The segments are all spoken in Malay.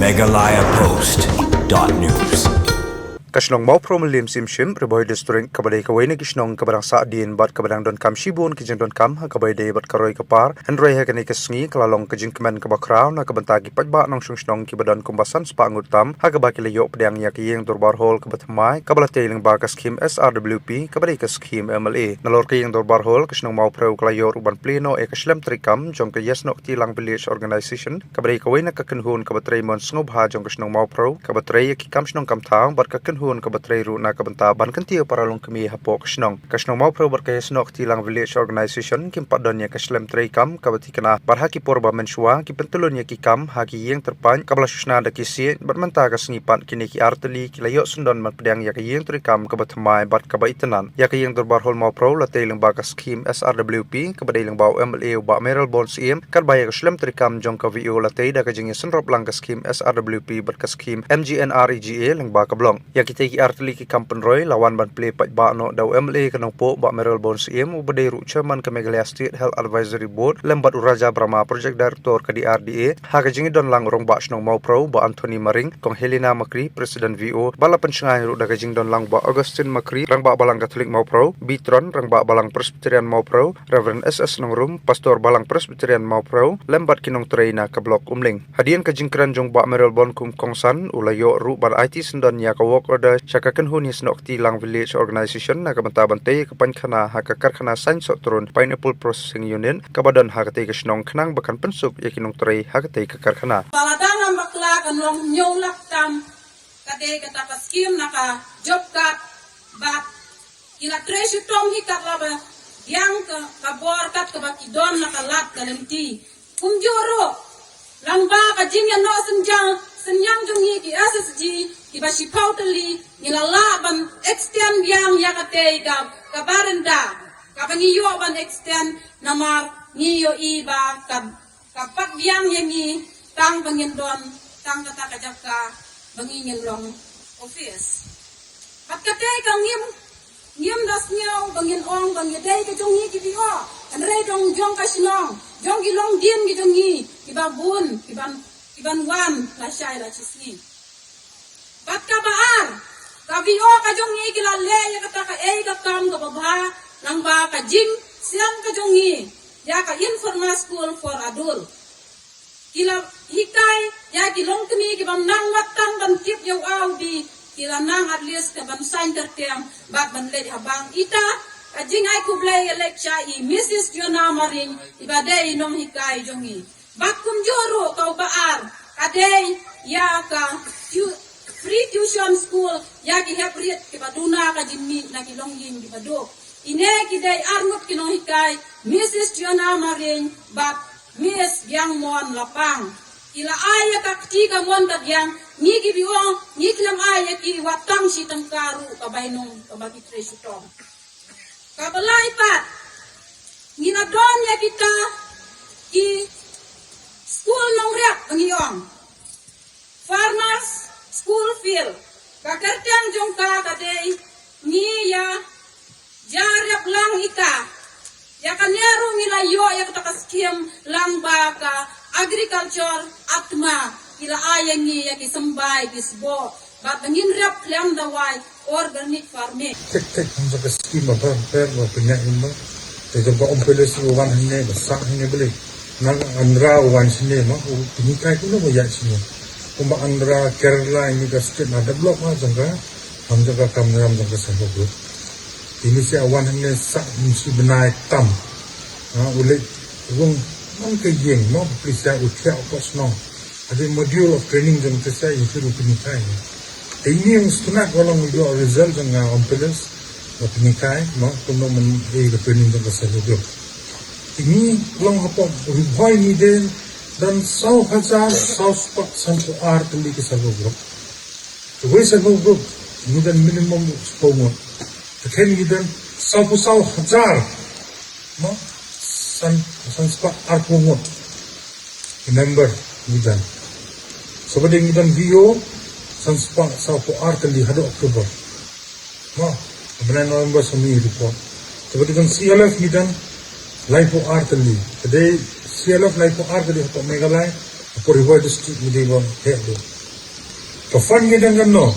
megalayapost.news. Kasnong mau promelim simshim reboy district kabadai kawai na kisnong kabadang saadin bat kabadang don kam shibun kijing don kam ha kabadai bat karoi kapar henroi ha kanai kasngi kalalong kijing kemen kabakraw na kabantagi pajba nong sungsnong kibadan kumbasan spa ngutam ha kabaki layo pedang yak yeng dorbar hol kabatmai kabalate ling ba kaskim SRWP kabadai kaskim MLA nalor kiyeng dorbar hol kasnong mau pro kalayo uban pleno e kaslem trikam jong ka yasno tilang village organization kabadai kawai na kakenhun kabatrei mon sngub ha jong kasnong mau pro kabatrei kikam snong kam thang bat hun kabatrai ru na kabanta ban kantia paralong kami hapo kasnong mau pro berkaya snok tilang village organization kim padonnya kaslem trai kam kabati kana barhaki porba mensua ki pentulunnya ki kam haki yeng terpan kabla susna da kisi bermenta kasnipan kini ki arteli kilayo sundon man pedang ya yeng trai kam kabatmai bat kabaitenan ya yeng dorbar hol mau pro latailing bakas kim SRWP kabadailing bau MLA ba Meral Bonds im karbaya kaslem trai kam jong ka VO latai da kajing senrop lang kaskim SRWP berkas kim MGNREGA lang ba kablong ya kita arteli ki kampen roy lawan ban play pat ba no daw MLA kanong po ba Meral Bonds im ubadai ru chairman ka Meghalaya State Health Advisory Board lembat uraja Brahma project director ka di RDA ha ka jingi don lang rong ba snong mau pro ba Anthony Maring kong Helena Makri president VO bala pensengai ru da ka jing don lang ba Augustine Makri rang ba balang Catholic mau pro Bitron rang ba balang Presbyterian mau pro Reverend SS nong rum pastor balang Presbyterian mau pro lembat kinong traina ka blok umling hadian ka jingkran jong ba Meral Bond kum kongsan ulayo ru bar IT sendon ya ka walk order Chakakan hunis nok tilang village organization na kabanta bantay kapan kana hakakar kana science turun pineapple processing union kabadan hakatay kasnong kanang bakan pensuk yakinong tray hakatay kakar kana palatang bakla kanong nyolak tam kate kata paskim naka job cut bat ila treasure tom hikat laba yang kabor kat kabakidon naka lat kalemti kumjoro langba kajingyan no senyang jongi ki SSG iba si pauteli nilala ban extend yang yakate ka barenda ka bangiyo ban extend namar niyo iba ka pat yang yangi tang bangindon tang kata kajaka bangingin long office pat kate ka ngim das nyaw bangin ong bangidai ka jongi ki biho anre dong jong ka sinong jong gi long dien gi jongi iba bun iban wan la shai la chisni bat ka baar ka VO ka jongi kila le ya kata ka ka kam ka baba nang ba ka jing siang ka jongi ya ka informal school for adult kila hikai ya ki long kemi ki bam nang watang ban tip yaw aw bi kila nang at least ka ban sign tertem bat ban le habang ita ka jing ai kublay lecture I Mrs. Fiona Maring ibadai nong hikai jongi bat kum joro ka baar kadai ya ka free tuition school ya ki hebrit ki baduna ka jimmi na ki longging ki bado ine ki dai arnut ki no hikai Mrs. Fiona Maring bat Miss Yang Mon Lapang ila aya ka ktika mon ta yang ni ki biong ni klam aya ki watang si tangkaru ka bainong ka baki tresutom ka balai pat nginadon ya kita ki school nong rep ngiyong farmers school field kakertiang jongka kadei ni ya jarap lang ika ya kanero milayo ya katakaskim lang baka agriculture atma ila ayang ni ya kisambay kisbo bat ngin rap klam dawai organic farming tek ang sa skim ba per ba pinya imba te ba ompeles wan hne ba sa hne bele nang andra wan sine ma pinikai ko no ya sine kumba andra Kerala ini ka state na develop ma jangka ham jangka kam ram jangka sa group ini si awan hne sa musi benai tam ule wong mang ke yeng mo plisa utia opos no ada module of training jang tesa itu pinikai ini yang setengah kalau yo result jang ompeles pinikai no kuno men ke training jangka sa group ini long apa ribai ni den dan 100,000 spot sampai arteli ke satu grup. Tuh satu grup ini dan minimum sepuluh. Tekan ini dan 100,000 no san spot arpungut. Remember ini dan. Seperti ini dan VO san spot sampai arteli hado Oktober. No, benar November semi report. Seperti kan CLF ini dan Life arteli. Today CLF Life arteli untuk Meghalaya, for River District, we will have Kafan kita kan no,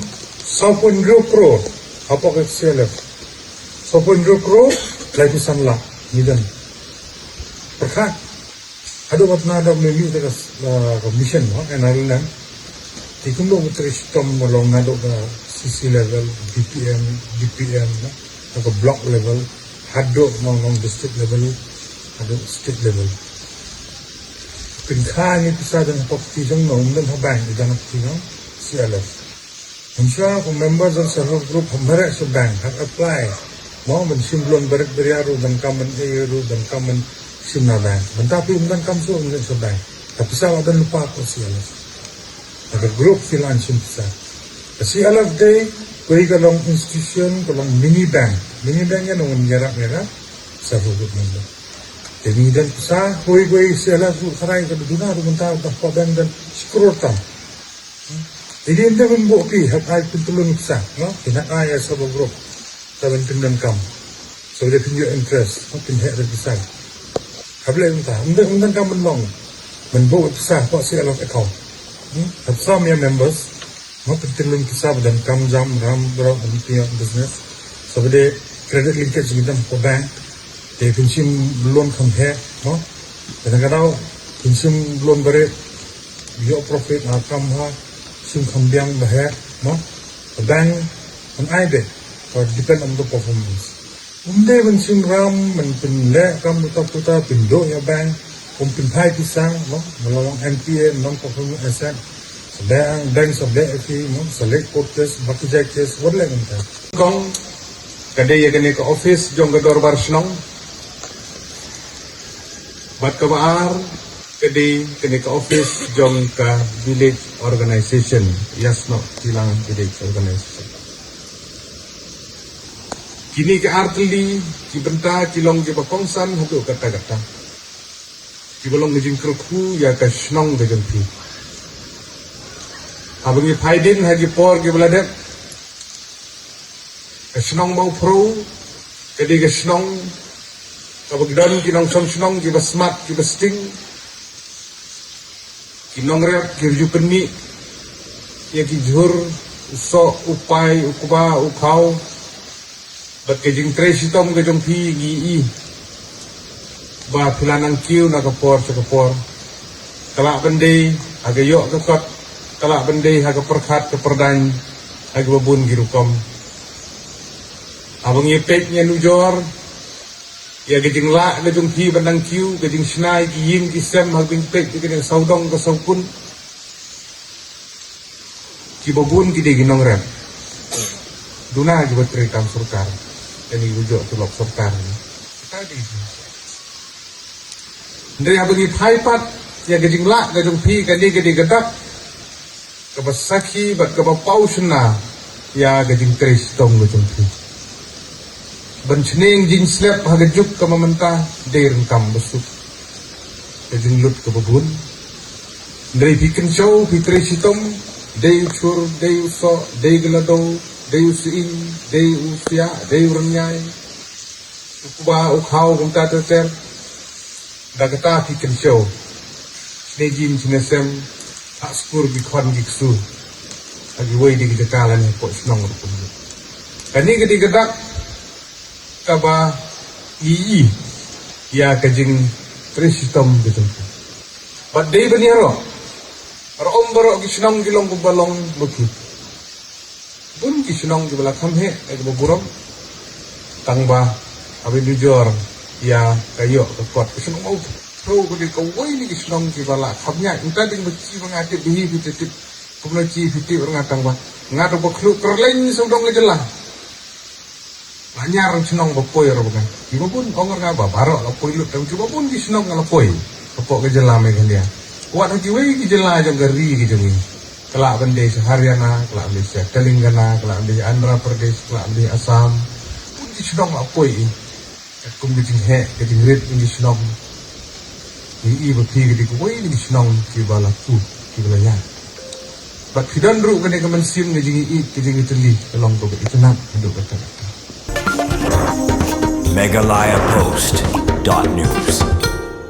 1.0 crore apa ke CLF, 1.0 crore lagi sanla, nidan. Perkat, ada waktu nada memilih dekat commission, enalinan. Tikum do mutri sistem malong nado ke CC level, DPM, atau block level, hado ngomong district level, hado state level. Pengkanya bisa dengan property jong no, dan habang di dalam property no, CLF. Insya members dan server group mereka sedang apply, mau mensimblon beriaru dan kamen airu dan kamen simnadan. Tapi dan kamsu sedang. Tapi saya ada lupa apa CLF. Ada grup financial besar. CLF day, koi kalong institution, kalong mini bank yang nung merah server group member. Jadi dan besar, koi CLF serai ke dunia rumunta tak bank dan sekurota. Jadi ente membuat hak ay pentulun besar, no? Hak ay server group, saban pindan kam. So dia tunjuk interest, pindah dari besar. Habis entah, undang kam menlong, membuat besar pak CLF account. Some members, pentulun besar dan kam jam ram berapa punya business. So dia credit linkage dengan bank. Dia pinjam loan compare, no? Kadang-kadang pinjam loan beri, bio profit nakam ha, sim kambiang bahaya, no? Bank an IB, or depend on the performance. Unde pinjam ram, pinle kam puta pindo ya bank, pinpai pisang, no? Melalui NPA non-performing asset, bank sebelah itu, no? Select quotas, baki case, what lagi entah. Kong, kadang ya kene ke office, jong ke dorbar senong. Bat kabar kedi kene ke office jong ke village organization yasno tilang village organization kini ke artli ki benta kilong ke bakongsan hudu kata-kata ki bolong ngejing kruku ya ke snong ke jempi abangi faidin hagi por ke beladep ke snong mau pro kedi ke snong kapag dan kinong senong kiba smart kiba sting kinong rep kirju keni ya kijur uso upai ukuba ukau bat kejing trace itom kejong pi gi ba pilanang kiu na kapor kala bende aga yo kakot kala bende haga perkhat keperdan haga babun girukom abang yepek nya nujor ya gejing la gejung pi bandang kiu gejing snai ki yin ki sem habing pek ki gejing saudong ke saupun ki babun ki de ginong rem duna ki betri kam surkar ini rujuk tulok surkar tadi ndri habing phaipat ya gejing la gejung pi kadi gede gedak ke basaki bat ke bapau sena ya gejing tris tong gejung pi Bencening jing slap hagajuk ke mementah dari rengkam besuk kejing lut ke babun dari bikin show fitri sitom dari ucur dari uso dari gelado dari usin dari usia dari renyai ukuba ukhau kumta teter dagata bikin show snejin sinesem hak skur bikwan giksu lagi woi di kejakalan kok senong rupun kani gedak kaba ii ya kajing tristom gitu. But day baniaro. Rom baro kisnong gilong balong bukit. Bun kisnong di belakang he ay buburom. Tangba abi dijor ya kayo kuat kisnong mau. Pro ko di kawai ni kisnong di balak kamnya inta ding beci mangati bihi fitip. Kumla ci fitip ngatang ba. Ngado baklu kerleng sudong ngejelah. Anyar senong bapoy ro bukan. Ibu pun ongor ngaba barok lapoi lut tapi coba pun di senong lapoi. Kepok ke jelam kan dia. Kuat hati we ki jela jong geri ki jeng. Kelak bende Haryana, kelak bende Telangana, kelak bende Andhra Pradesh, kelak bende Assam. Pun di senong lapoi. Kum di he ke di red di senong. Ibu pi ke di kuai di senong ki bala ku ki bala ya. But kidan ru kene kemensim ne jingi ke jingi teli kelong ko itu nak hidup kata. Megalayapost.news